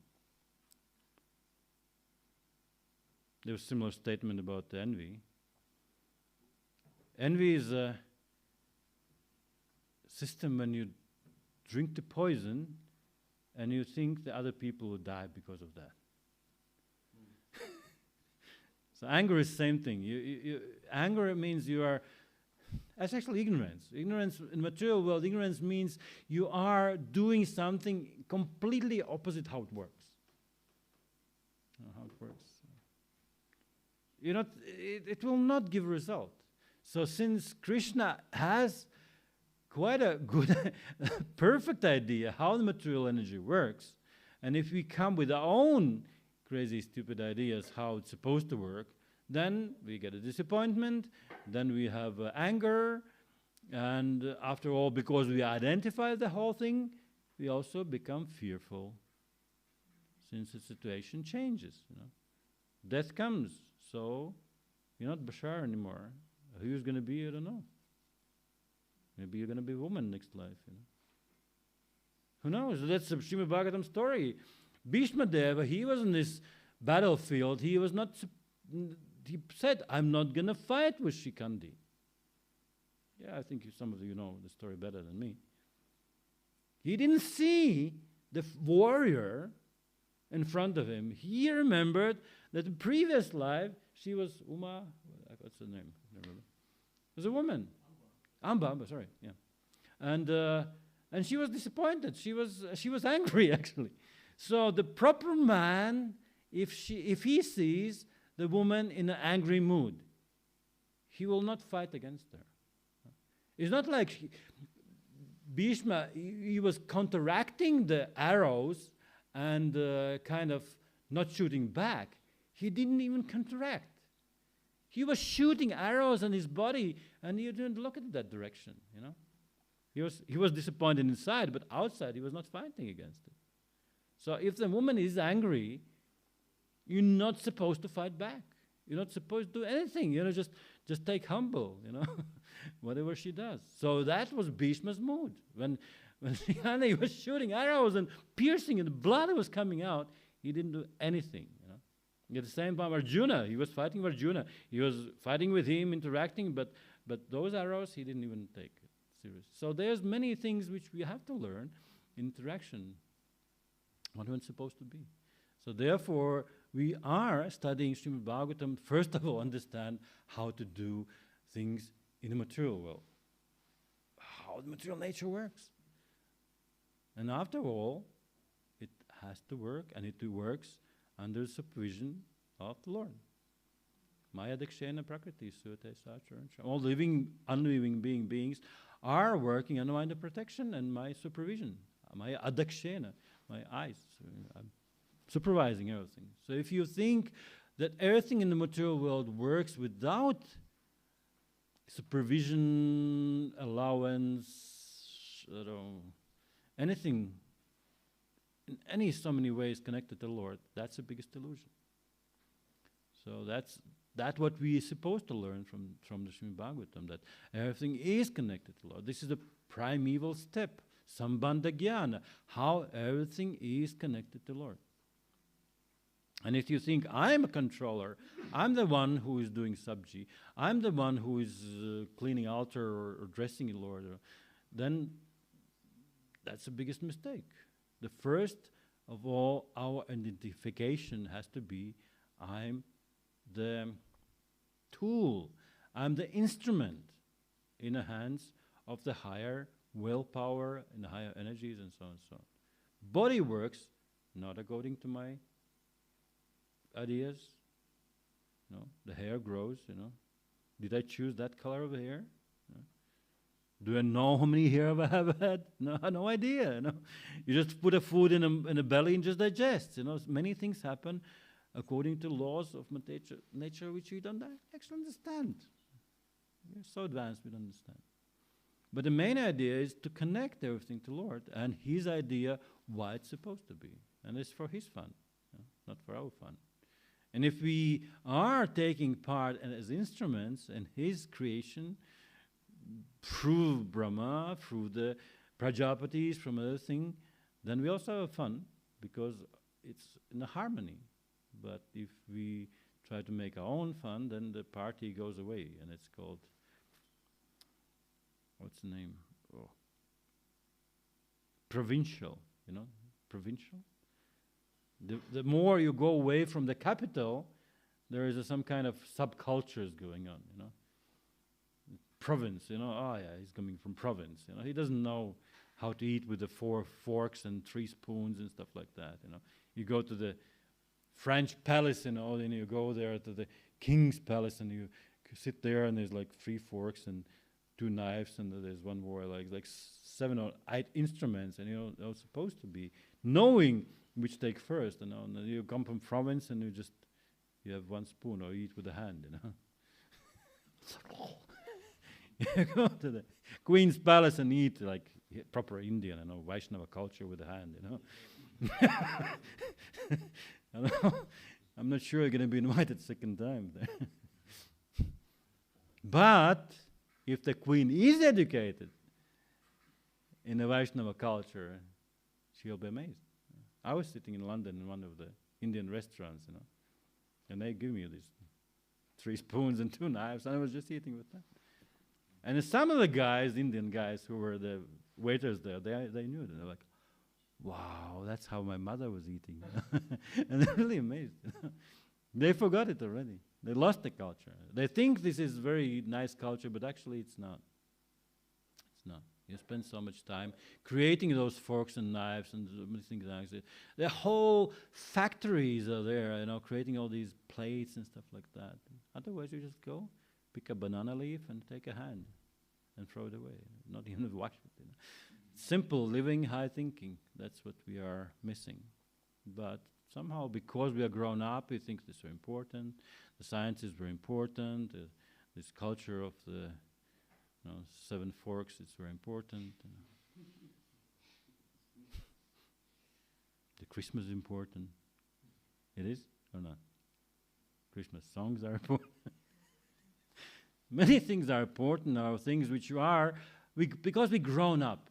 There was a similar statement about envy. Envy is a system when you drink the poison and you think the other people will die because of that. So anger is the same thing. Anger means you are, that's actually ignorance. Ignorance in the material world, ignorance means you are doing something completely opposite how it works. You know, how it works. It will not give a result. So since Krishna has quite a good, perfect idea how the material energy works, and if we come with our own crazy, stupid ideas how it's supposed to work, then we get a disappointment, then we have anger, and after all, because we identify the whole thing, we also become fearful, since the situation changes. You know, death comes. So, you're not Bashar anymore. Who you're going to be, I don't know. Maybe you're going to be a woman next life, you know. Who knows? That's the Srimad Bhagavatam story. Bhishma Deva, he was in this battlefield. He was not, he said, I'm not going to fight with Shikandi. Yeah, I think some of you know the story better than me. He didn't see the warrior in front of him. He remembered that in previous life, she was Uma, what's her name? I don't remember. It was a woman. Amba, sorry, yeah. And she was disappointed. She was angry, actually. So the proper man, if he sees the woman in an angry mood, he will not fight against her. It's not like Bhishma, he was counteracting the arrows and kind of not shooting back. He didn't even counteract. He was shooting arrows on his body, and he didn't look at that direction, you know. He was disappointed inside, but outside he was not fighting against it. So if the woman is angry, you're not supposed to fight back. You're not supposed to do anything, you know, just take humble, you know, whatever she does. So that was Bhishma's mood. When he was shooting arrows and piercing and the blood was coming out, he didn't do anything, you know. At the same time, Arjuna, he was fighting with Arjuna. He was fighting with him, interacting, but those arrows he didn't even take it serious. So there's many things which we have to learn in interaction, what we're supposed to be. So therefore, we are studying Srimad Bhagavatam, first of all, understand how to do things in the material world, how the material nature works. And after all, it has to work, and it works under the supervision of the Lord. Maya dakshena prakriti sute sacharan. All living, unliving beings are working under my protection and my supervision. Maya adakshena, my eyes. I'm supervising everything. So if you think that everything in the material world works without supervision, allowance, anything, in so many ways connected to the Lord, that's the biggest illusion. So that's That's what we are supposed to learn from the Srimad Bhagavatam, that everything is connected to Lord. This is the primeval step, Sambandha Jnana, how everything is connected to Lord. And if you think, I'm a controller, I'm the one who is doing sabji, I'm the one who is cleaning altar or dressing the Lord, then that's the biggest mistake. The first of all, our identification has to be, I'm the tool, I'm the instrument in the hands of the higher willpower and the higher energies and so on and so on. Body works not according to my ideas. The hair grows, Did I choose that color of hair? Do I know how many hair I have had? No idea. You just put a food in a belly and just digest. Many things happen according to laws of nature which we don't actually understand. We're so advanced we don't understand. But the main idea is to connect everything to Lord and His idea why it's supposed to be. And it's for His fun, not for our fun. And if we are taking part as instruments in His creation, through Brahma, through the Prajapatis, from other things, then we also have fun because it's in a harmony. But if we try to make our own fun, then the party goes away, and it's called, what's the name? Oh. Provincial, provincial. The more you go away from the capital, there is some kind of subcultures going on, Province, oh yeah, he's coming from province, he doesn't know how to eat with the 4 forks and 3 spoons and stuff like that, You go to the French palace, and you go there to the king's palace, and you sit there, and there's like 3 forks and 2 knives, and there's one more, like 7 or 8 instruments, and you're supposed to be knowing which take first, and you come from province, and you have 1 spoon, or eat with the hand, You go to the Queen's palace and eat like proper Indian, Vaishnava culture with the hand, I'm not sure you're going to be invited second time there. But if the Queen is educated in the Vaishnava culture, she'll be amazed. I was sitting in London in one of the Indian restaurants, and they give me these 3 spoons and 2 knives, and I was just eating with them. And some of the guys, Indian guys who were the waiters there, they knew it. They're like, wow, that's how my mother was eating. And they're really amazed. They forgot it already. They lost the culture. They think this is very nice culture, but actually it's not. It's not. You spend so much time creating those forks and knives and things like that. The whole factories are there, creating all these plates and stuff like that. Otherwise you just go, pick a banana leaf and take a hand and throw it away, not even wash it. Simple living, high thinking, that's what we are missing. But somehow, because we are grown up, we think this is very important. The science is very important. This culture of the 7 forks is very important. The Christmas is important. It is or not? Christmas songs are important. Many things are important, are things which because we've grown up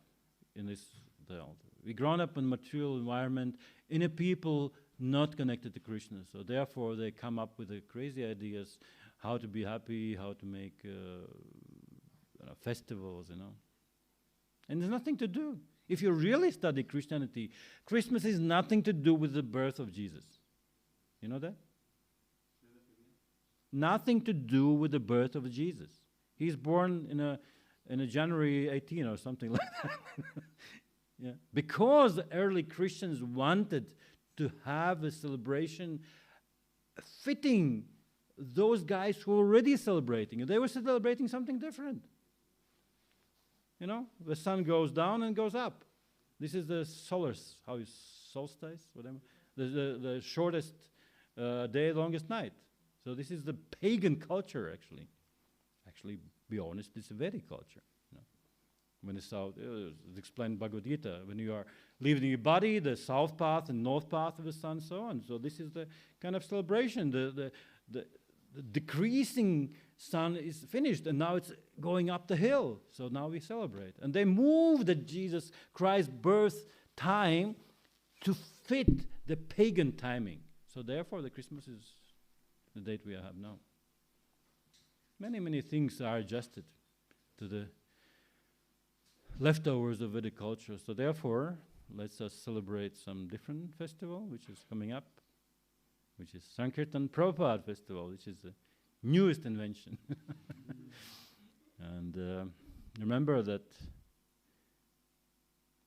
in this world. We've grown up in a material environment, in a people not connected to Krishna. So therefore they come up with the crazy ideas, how to be happy, how to make festivals, And there's nothing to do. If you really study Christianity, Christmas is nothing to do with the birth of Jesus. You know that? Nothing to do with the birth of Jesus. He's born in a January 18 or something like that. Yeah. Because the early Christians wanted to have a celebration fitting those guys who were already celebrating. They were celebrating something different. The sun goes down and goes up. This is the solstice, whatever. The shortest day, longest night. So this is the pagan culture, actually. Actually, be honest, it's a Vedic culture. When the south, it's explained in Bhagavad Gita, when you are leaving your body, the south path and north path of the sun, so on. So this is the kind of celebration. the decreasing sun is finished, and now it's going up the hill. So now we celebrate. And they move the Jesus Christ birth time to fit the pagan timing. So therefore, the Christmas is the date we have now. Many, many things are adjusted to the leftovers of Vedic culture. So therefore, let's us celebrate some different festival, which is coming up, which is Sankirtan Prabhupada Festival, which is the newest invention. And remember that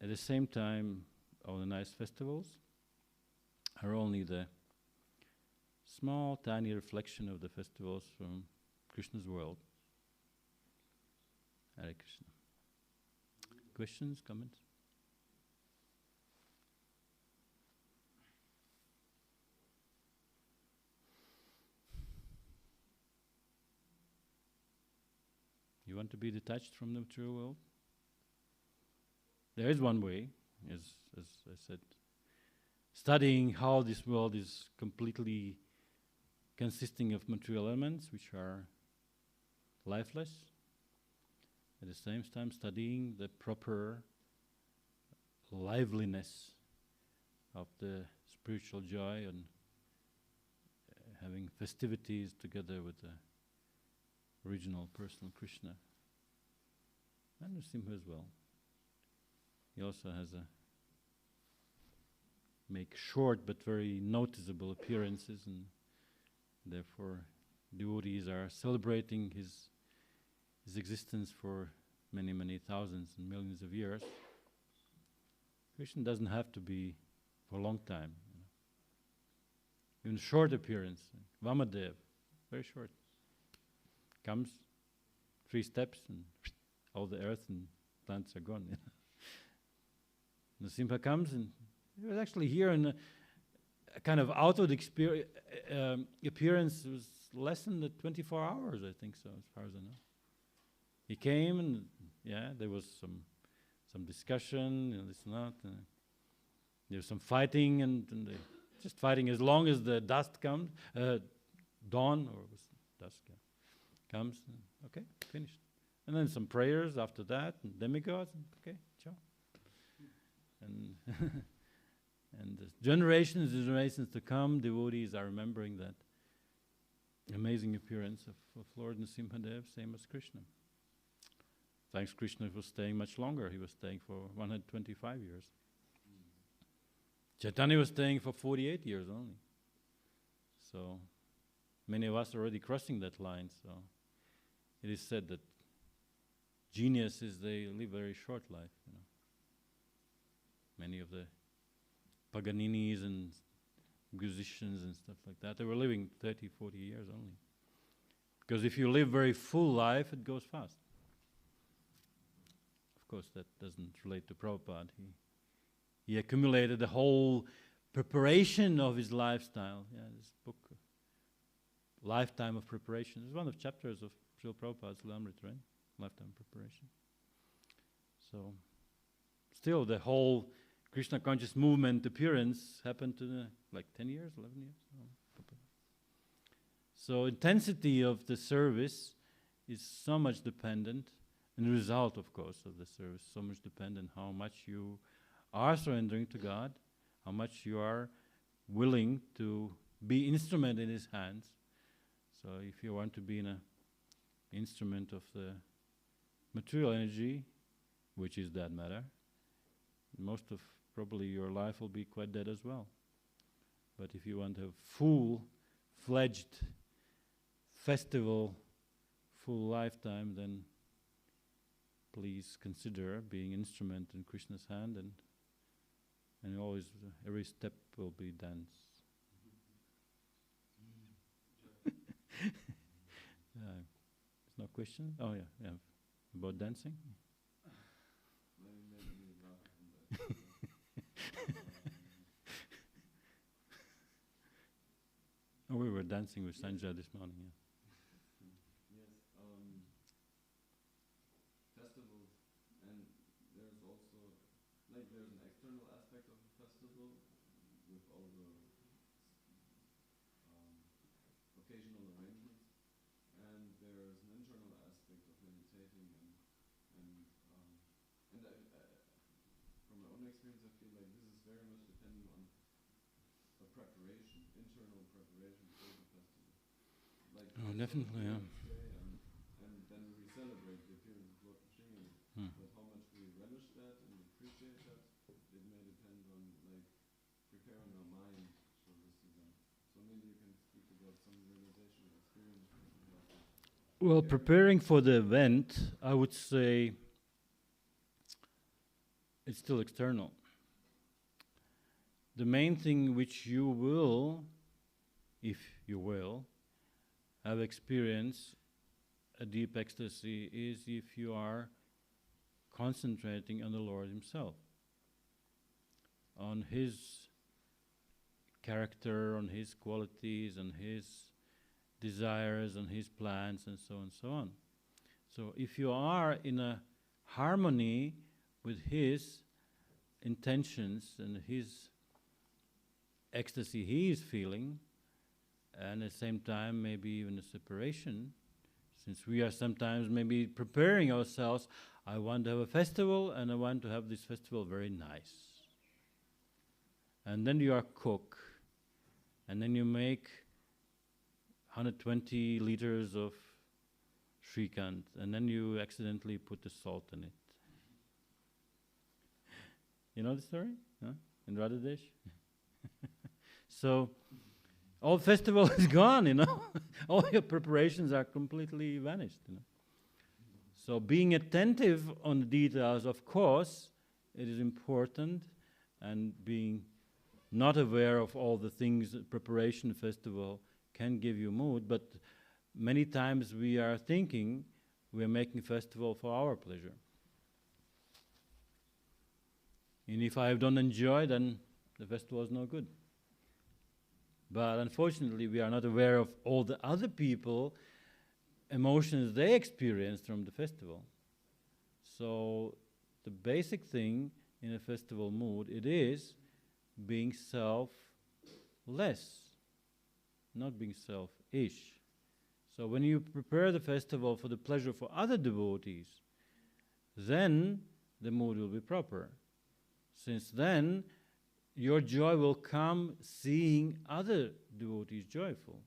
at the same time, all the nice festivals are only the small, tiny reflection of the festivals from Krishna's world. Hare Krishna. Questions, comments? You want to be detached from the material world? There is one way, as I said, studying how this world is completely consisting of material elements which are lifeless. At the same time, studying the proper liveliness of the spiritual joy and having festivities together with the original personal Krishna. And Nrsimha as well. He also has make short but very noticeable appearances, and therefore devotees are celebrating his existence for many, many thousands and millions of years. Krishna doesn't have to be for a long time. Even short appearance, Vamadev, very short. Comes, 3 steps, and all the earth and plants are gone. Nrsimha comes, and he was actually here in a kind of outward appearance. It was less than the 24 hours, I think so, as far as I know. He came, and there was some discussion, this and that. There was some fighting, and they just fighting as long as the dust comes, dawn, or was dusk, comes, and okay, finished. And then some prayers after that, and demigods, and okay, ciao. And and generations and generations to come, devotees are remembering that amazing appearance of Lord Nrsimhadev, same as Krishna. Thanks, Krishna was staying much longer. He was staying for 125 years. Chaitanya was staying for 48 years only. So many of us are already crossing that line. So it is said that geniuses, they live very short life. Many of the Paganinis and musicians and stuff like that, they were living 30, 40 years only. Because if you live very full life, it goes fast. Of course, that doesn't relate to Prabhupada. He accumulated the whole preparation of his lifestyle. This book, Lifetime of Preparation. It's one of the chapters of Srila Prabhupada's Lamrit, right? Lifetime preparation. So, still the whole Krishna conscious movement appearance happened to 10 years, 11 years. So intensity of the service is so much dependent, and the result, of course, of the service so much dependent how much you are surrendering to God, how much you are willing to be instrument in His hands. So if you want to be an instrument of the material energy, which is that matter, most of probably your life will be quite dead as well. But if you want a full-fledged festival, full lifetime, then please consider being instrument in Krishna's hand, and always every step will be dance. There's no question? Oh yeah. About dancing? Oh, we were dancing with Sanjay this morning, Yes, festivals, and there's also, there's an external aspect of the festival with all the occasional arrangements from my own experience, I feel like this is very much dependent on a preparation, internal preparation for the festival. Like definitely, yeah. And then we celebrate the appearance of Lord Krishna. But how much we relish that and appreciate that, it may depend on like preparing our mind for this event. So maybe you can speak about some realization or experience. Well, preparing for the event, I would say it's still external. The main thing which you will, if you will, have experienced a deep ecstasy is if you are concentrating on the Lord Himself, on His character, on His qualities, on His desires, on His plans, and so on and so on. So if you are in a harmony with His intentions and His ecstasy He is feeling, and at the same time maybe even a separation, since we are sometimes maybe preparing ourselves, I want to have a festival and I want to have this festival very nice. And then you are cook, and then you make 120 liters of Shrikant, and then you accidentally put the salt in it. You know the story? Huh? In Radhadesh? So, all festival is gone, you know. All your preparations are completely vanished, you know. So, being attentive on the details, of course, it is important, and being not aware of all the things, preparation festival can give you mood, but many times we are thinking we are making festival for our pleasure. And if I don't enjoy, then the festival is no good. But unfortunately, we are not aware of all the other people, emotions they experienced from the festival. So the basic thing in a festival mood, it is being selfless, not being selfish. So when you prepare the festival for the pleasure for other devotees, then the mood will be proper. Since then, your joy will come seeing other devotees joyful.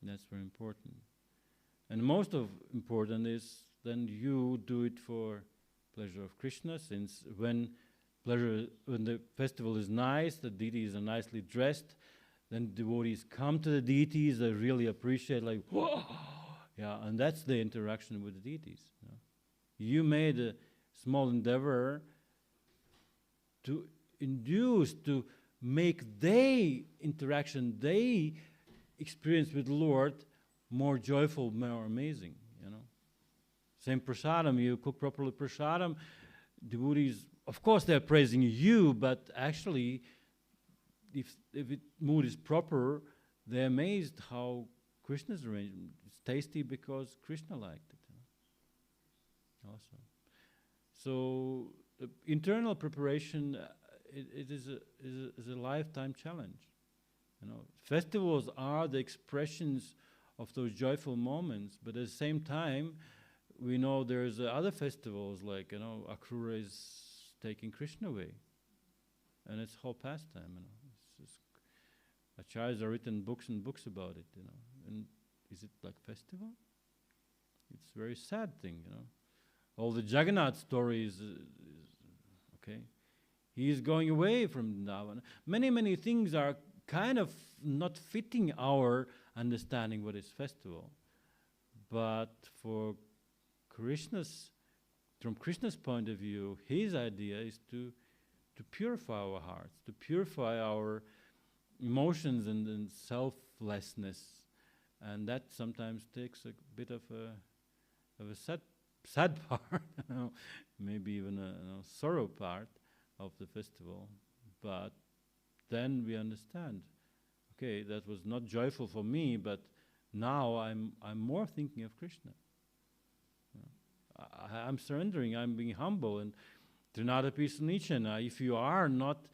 That's very important. And most of important is then you do it for pleasure of Krishna, since when the festival is nice, the deities are nicely dressed, then devotees come to the deities, they really appreciate, like, whoa! Yeah, and that's the interaction with the deities. You know. You made a small endeavor to induce, to make their interaction, their experience with the Lord more joyful, more amazing, you know. Same prasadam, you cook properly prasadam, devotees, of course they're praising you, but actually, if mood is proper, they're amazed how Krishna's arrangement is tasty because Krishna liked it, you know. Also. So the internal preparation, it is a lifetime challenge. You know, festivals are the expressions of those joyful moments, but at the same time, we know there's other festivals like, you know, Akrura is taking Krishna away, and it's whole pastime. You know, acharyas are written books and books about it. You know, and is it like festival? It's a very sad thing. You know, all the Jagannath stories. Okay, he is going away from Vrindavan. Many things are kind of not fitting our understanding what is festival, but for from Krishna's point of view, his idea is to purify our hearts, to purify our emotions and selflessness, and that sometimes takes a bit of a sad part, you know, maybe even a sorrow part of the festival. But then we understand, okay, that was not joyful for me, but now I'm more thinking of Krishna. You know, I'm surrendering, I'm being humble, and Trinadapi Sunichana, if you are not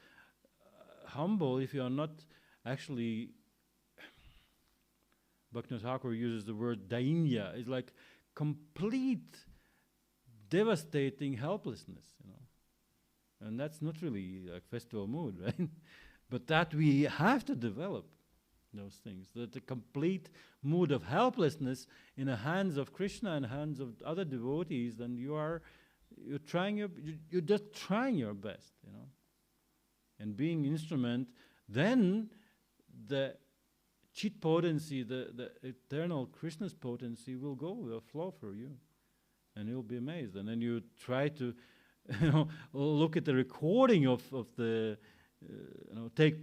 humble, if you are not actually, Bhaktivinoda Thakur uses the word dainya, it's like complete devastating helplessness, and that's not really like festival mood, right? But that we have to develop those things, that the complete mood of helplessness in the hands of Krishna and hands of other devotees, then you're just trying your best, and being instrument. Then the chit potency, the eternal Krishna's potency will flow through you, and you'll be amazed. And then you try to look at the recording of the take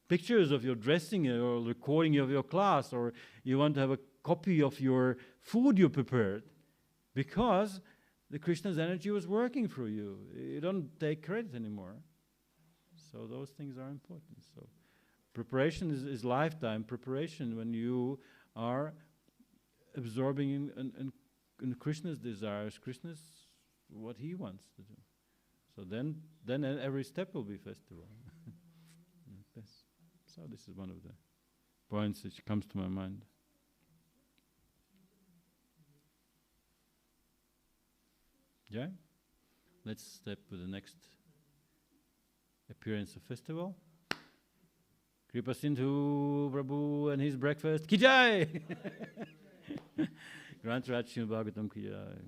pictures of your dressing or recording of your class, or you want to have a copy of your food you prepared, because the Krishna's energy was working through you. You don't take credit anymore. So those things are important. So preparation is lifetime preparation when you are absorbing in Krishna's desires, Krishna's what he wants to do. So then every step will be festival. So this is one of the points which comes to my mind. Yeah? Let's step with the next appearance of festival. Kripa Sindhu Prabhu and his breakfast. Ki Jai! Grant Raj Srimad Bhagavatam Ki Jai.